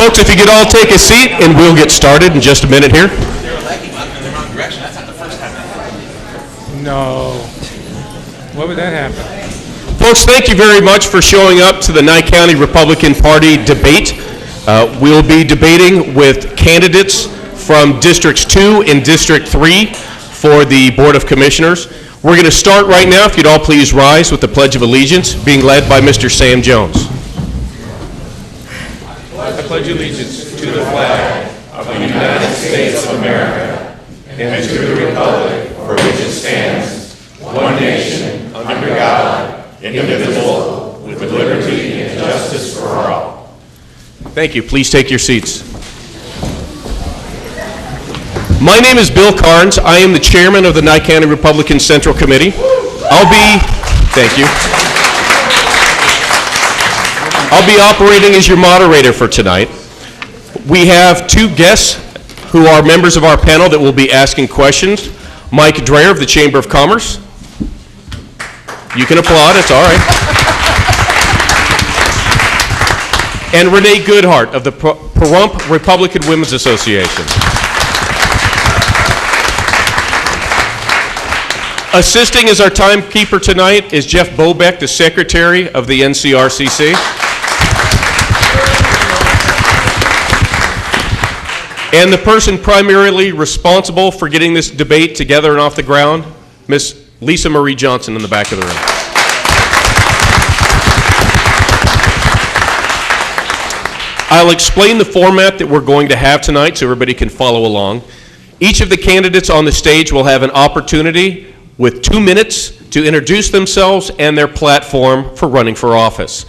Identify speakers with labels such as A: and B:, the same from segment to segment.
A: Folks, if you could all take a seat, and we'll get started in just a minute here.
B: No. What would that happen?
A: Folks, thank you very much for showing up to the Nye County Republican Party debate. We'll be debating with candidates from Districts 2 and District 3 for the Board of Commissioners. We're going to start right now. If you'd all please rise with the Pledge of Allegiance, being led by Mr. Sam Jones.
C: I pledge allegiance to the flag of the United States of America and to the republic for which it stands, one nation, under God, indivisible, with liberty and justice for all.
A: Thank you. Please take your seats. My name is Bill Carnes. I am the chairman of the Nye County Republican Central Committee. Thank you. I'll be operating as your moderator for tonight. We have two guests who are members of our panel that will be asking questions. Mike Dreher of the Chamber of Commerce. You can applaud, it's all right. And Renee Goodhart of the Pahrump Republican Women's Association. Assisting as our timekeeper tonight is Jeff Bobeck, the secretary of the NCRCC. And the person primarily responsible for getting this debate together and off the ground, Miss Lisa Marie Johnson in the back of the room. I'll explain the format that we're going to have tonight so everybody can follow along. Each of the candidates on the stage will have an opportunity with 2 minutes to introduce themselves and their platform for running for office.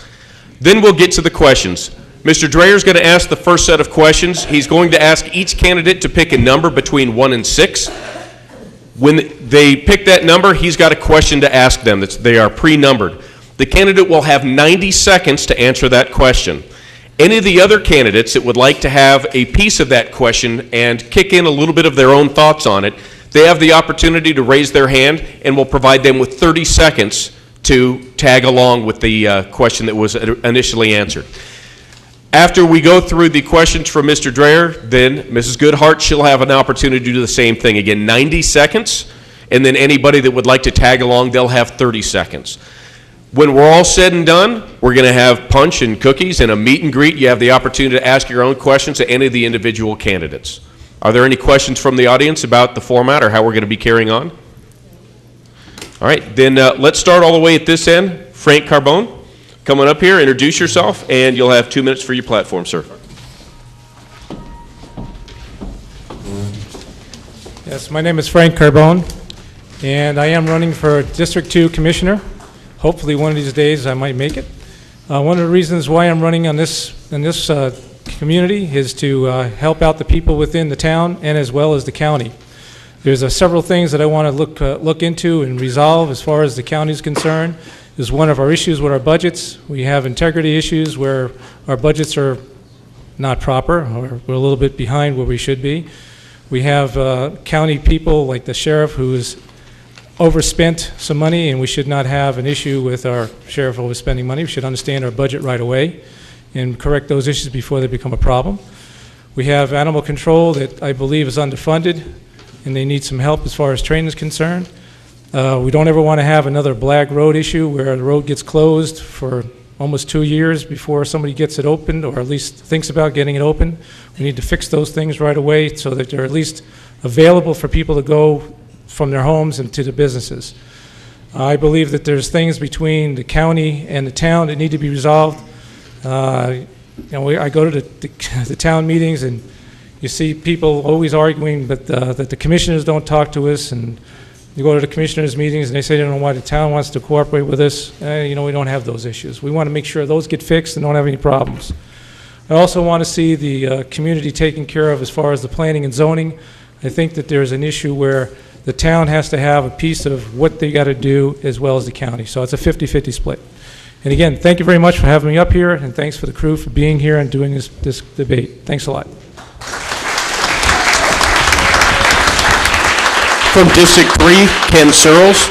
A: Then we'll get to the questions. Mr. Dreher is going to ask the first set of questions. He's going to ask each candidate to pick a number between 1 and 6. When they pick that number, he's got a question to ask them. They are pre-numbered. The candidate will have 90 seconds to answer that question. Any of the other candidates that would like to have a piece of that question and kick in a little bit of their own thoughts on it, they have the opportunity to raise their hand, and we'll provide them with 30 seconds to tag along with the question that was initially answered. After we go through the questions from Mr. Dreher, then Mrs. Goodhart, she'll have an opportunity to do the same thing. Again, 90 seconds, and then anybody that would like to tag along, they'll have 30 seconds. When we're all said and done, we're going to have punch and cookies and a meet and greet. You have the opportunity to ask your own questions to any of the individual candidates. Are there any questions from the audience about the format or how we're going to be carrying on? All right, then let's start all the way at this end. Frank Carbone, coming up here, introduce yourself, and you'll have 2 minutes for your platform, sir.
B: Yes, my name is Frank Carbone, and I am running for District 2 Commissioner. Hopefully one of these days I might make it. One of the reasons why I'm running on this community is to help out the people within the town and as well as the county. There's several things that I want to look into and resolve as far as the county is concerned. Is one of our issues with our budgets. We have integrity issues where our budgets are not proper, or we're a little bit behind where we should be. We have county people like the sheriff who's overspent some money, and we should not have an issue with our sheriff overspending money. We should understand our budget right away and correct those issues before they become a problem. We have animal control that I believe is underfunded, and they need some help as far as training is concerned. We don't ever want to have another Black Road issue where the road gets closed for almost 2 years before somebody gets it opened, or at least thinks about getting it open. We need to fix those things right away so that they're at least available for people to go from their homes and to the businesses. I believe that there's things between the county and the town that need to be resolved. I go to the town meetings, and you see people always arguing that the commissioners don't talk to us, and you go to the commissioners' meetings and they say they don't know why the town wants to cooperate with us. We don't have those issues. We want to make sure those get fixed and don't have any problems. I also want to see the community taken care of as far as the planning and zoning. I think that there's an issue where the town has to have a piece of what they got to do as well as the county. So it's a 50-50 split. And again, thank you very much for having me up here, and thanks for the crew for being here and doing this debate. Thanks a lot.
A: From District 3, Ken Searles.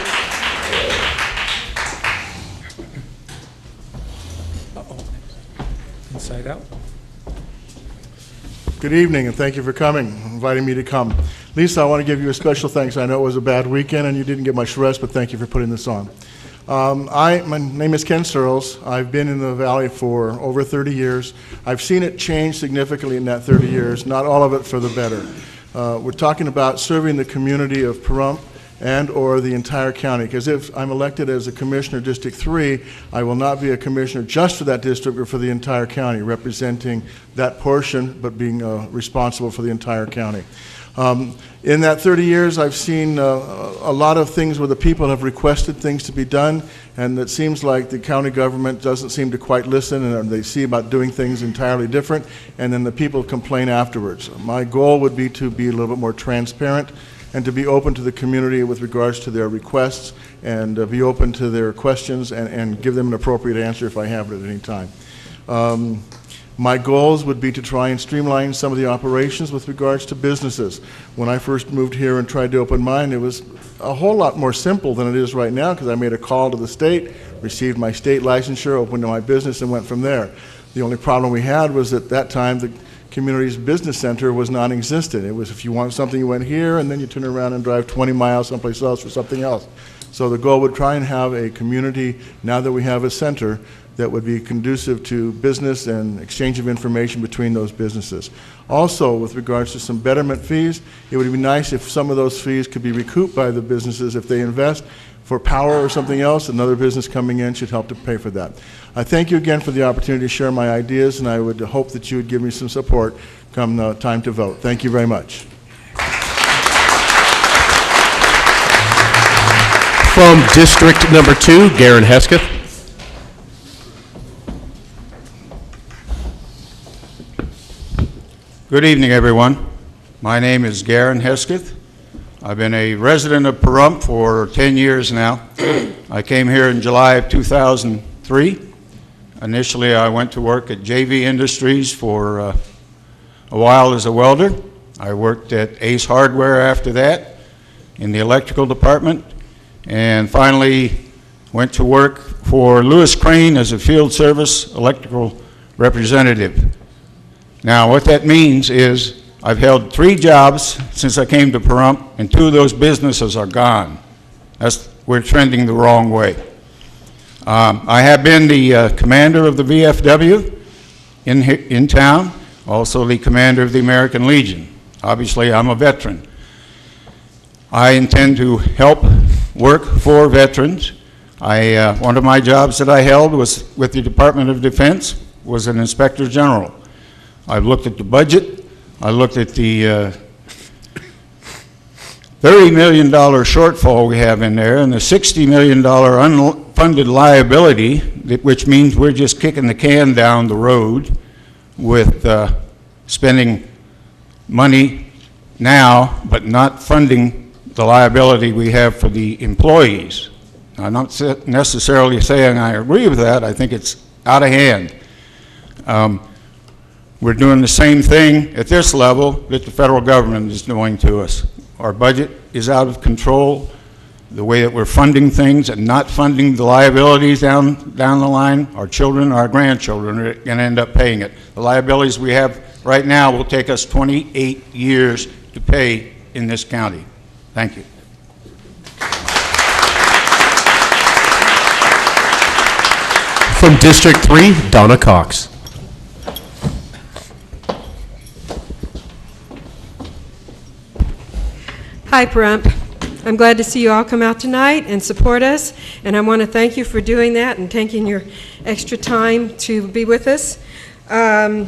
B: Inside out.
D: Good evening, and thank you for coming, inviting me to come. Lisa, I want to give you a special thanks. I know it was a bad weekend and you didn't get much rest, but thank you for putting this on. My name is Ken Searles. I've been in the Valley for over 30 years. I've seen it change significantly in that 30 years, not all of it for the better. We're talking about serving the community of Pahrump and or the entire county, because if I'm elected as a commissioner District 3, I will not be a commissioner just for that district or for the entire county, representing that portion but being responsible for the entire county. In that 30 years, I've seen a lot of things where the people have requested things to be done, and it seems like the county government doesn't seem to quite listen, and they see about doing things entirely different, and then the people complain afterwards. My goal would be to be a little bit more transparent and to be open to the community with regards to their requests, and be open to their questions and give them an appropriate answer if I have it at any time. My goals would be to try and streamline some of the operations with regards to businesses. When I first moved here and tried to open mine, it was a whole lot more simple than it is right now, because I made a call to the state, received my state licensure, opened my business, and went from there. The only problem we had was at that time the community's business center was non-existent. It was if you want something, you went here, and then you turn around and drive 20 miles someplace else for something else. So the goal would try and have a community, now that we have a center, that would be conducive to business and exchange of information between those businesses. Also, with regards to some betterment fees, it would be nice if some of those fees could be recouped by the businesses if they invest for power or something else. Another business coming in should help to pay for that. I thank you again for the opportunity to share my ideas, and I would hope that you would give me some support come time to vote. Thank you very much.
A: From District Number 2, Garen Hesketh.
E: Good evening, everyone. My name is Garen Hesketh. I've been a resident of Pahrump for 10 years now. I came here in July of 2003. Initially, I went to work at JV Industries for a while as a welder. I worked at Ace Hardware after that in the electrical department, and finally went to work for Lewis Crane as a field service electrical representative. Now, what that means is I've held 3 jobs since I came to Pahrump, and 2 of those businesses are gone. We're trending the wrong way. I have been the commander of the VFW in town, also the commander of the American Legion. Obviously, I'm a veteran. I intend to help work for veterans. One of my jobs that I held was with the Department of Defense, was an inspector general. I've looked at the budget. I looked at the $30 million shortfall we have in there and the $60 million unfunded liability, which means we're just kicking the can down the road with spending money now, but not funding the liability we have for the employees. I'm not necessarily saying I agree with that. I think it's out of hand. We're doing the same thing at this level that the federal government is doing to us. Our budget is out of control. The way that we're funding things and not funding the liabilities down the line, our children, our grandchildren are going to end up paying it. The liabilities we have right now will take us 28 years to pay in this county. Thank you.
A: From District 3, Donna Cox.
F: Hi, Pahrump. I'm glad to see you all come out tonight and support us, and I want to thank you for doing that and taking your extra time to be with us. I'm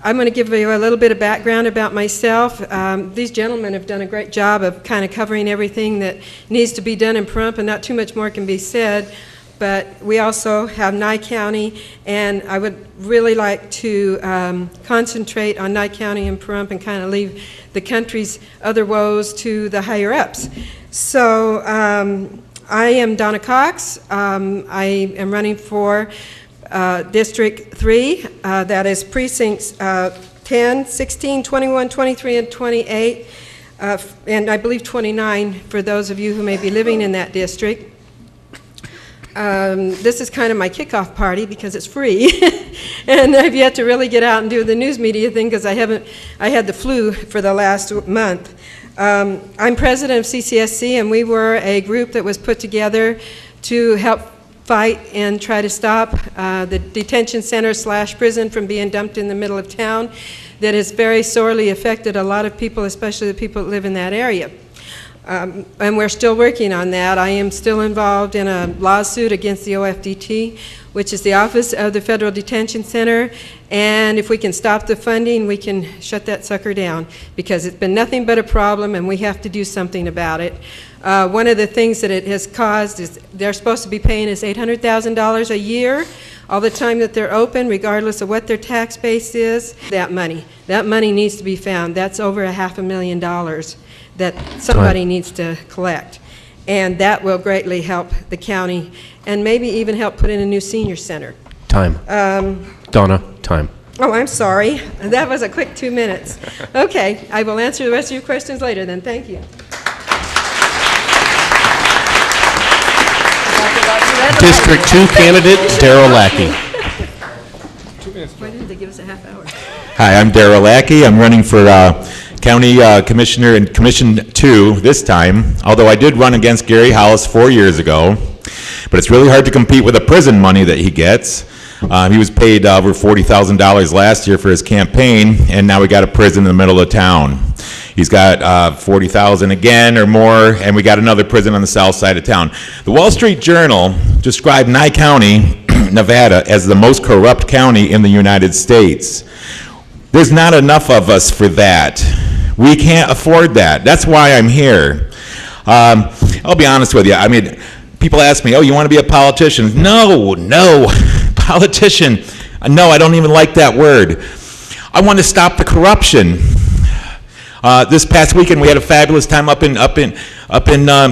F: going to give you a little bit of background about myself. These gentlemen have done a great job of kind of covering everything that needs to be done in Pahrump, and not too much more can be said. But we also have Nye County, and I would really like to concentrate on Nye County and Pahrump and kind of leave the country's other woes to the higher ups. So I am Donna Cox. I am running for District 3, that is precincts 10, 16, 21, 23, and 28, and I believe 29 for those of you who may be living in that district. This is kind of my kickoff party because it's free, and I've yet to really get out and do the news media thing because I had the flu for the last month. I'm president of CCSC, and we were a group that was put together to help fight and try to stop the detention center / prison from being dumped in the middle of town that has very sorely affected a lot of people, especially the people that live in that area. And we're still working on that. I am still involved in a lawsuit against the OFDT, which is the Office of the Federal Detention Center, and if we can stop the funding, we can shut that sucker down, because it's been nothing but a problem and we have to do something about it. One of the things that it has caused is they're supposed to be paying us $800,000 a year all the time that they're open, regardless of what their tax base is. That money needs to be found. That's over $500,000 that somebody needs to collect. And that will greatly help the county and maybe even help put in a new senior center.
A: Time. Donna, time.
F: Oh, I'm sorry. That was a quick 2 minutes. Okay, I will answer the rest of your questions later then. Thank you.
A: District 2 candidate, Darryl Lack.
F: Why didn't they give us a half hour?
C: Hi, I'm Darryl Lack. I'm running for County Commissioner in Commission 2 this time, although I did run against Gary Hollis 4 years ago. But it's really hard to compete with the prison money that he gets. He was paid over $40,000 last year for his campaign, and now we got a prison in the middle of town. He's got $40,000 again or more, and we got another prison on the south side of town. The Wall Street Journal described Nye County, Nevada, as the most corrupt county in the United States. There's not enough of us for that. We can't afford that. That's why I'm here. I'll be honest with you. I mean, people ask me, oh, you want to be a politician? No, politician. No, I don't even like that word. I want to stop the corruption. This past weekend, we had a fabulous time up in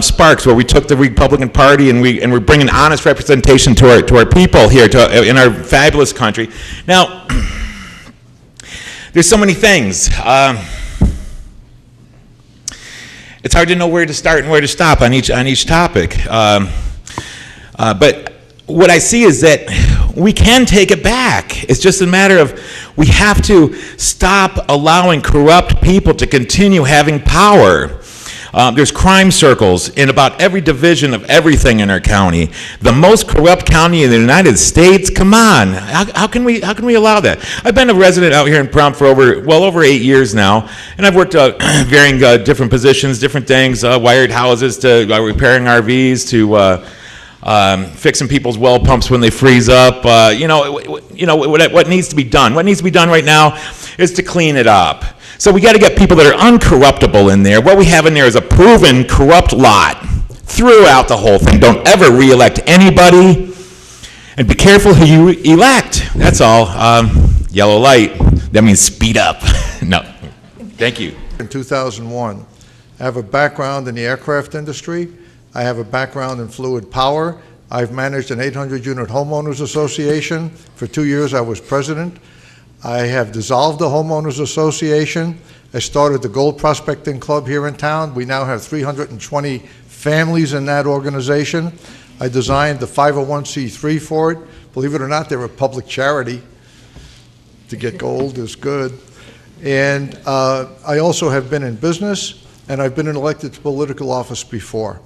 C: Sparks, where we took the Republican Party and we're bringing honest representation to our people here in our fabulous country. Now, there's so many things. It's hard to know where to start and where to stop on each topic. But what I see is that we can take it back. It's just a matter of we have to stop allowing corrupt people to continue having power. There's crime circles in about every division of everything in our county. The most corrupt county in the United States. Come on, how can we allow that? I've been a resident out here in Pahrump for over 8 years now, and I've worked varying different positions, different things, wired houses to repairing RVs to fixing people's well pumps when they freeze up. What needs to be done? What needs to be done right now is to clean it up. So we got to get people that are uncorruptible in there. What we have in there is a proven corrupt lot throughout the whole thing. Don't ever re-elect anybody, and be careful who you elect. That's all. Yellow light. That means speed up. No. Thank you.
G: In 2001, I have a background in the aircraft industry. I have a background in fluid power. I've managed an 800-unit homeowners association. For 2 years, I was president. I have dissolved the homeowners association. I started the gold prospecting club here in town. We now have 320 families in that organization. I designed the 501c3 for it. Believe it or not, they're a public charity. To get gold is good. And I also have been in business, and I've been elected to political office before.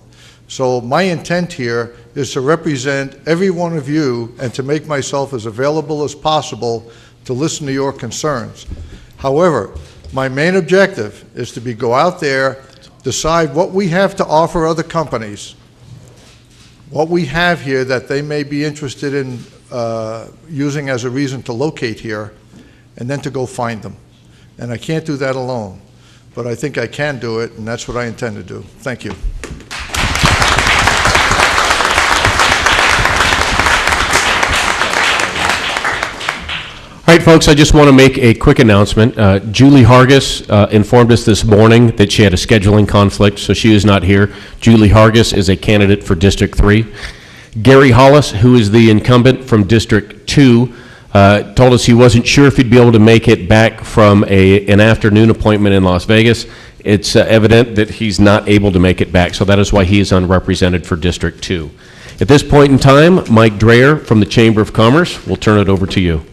G: So my intent here is to represent every one of you and to make myself as available as possible to listen to your concerns. However, my main objective is to go out there, decide what we have to offer other companies, what we have here that they may be interested in using as a reason to locate here, and then to go find them. And I can't do that alone, but I think I can do it, and that's what I intend to do. Thank you.
A: All right, folks, I just want to make a quick announcement. Julie Hargis informed us this morning that she had a scheduling conflict, so she is not here. Julie Hargis is a candidate for District 3. Gary Hollis, who is the incumbent from District 2, told us he wasn't sure if he'd be able to make it back from an afternoon appointment in Las Vegas. It's evident that he's not able to make it back, so that is why he is unrepresented for District 2. At this point in time, Mike Dreyer from the Chamber of Commerce will turn it over to you.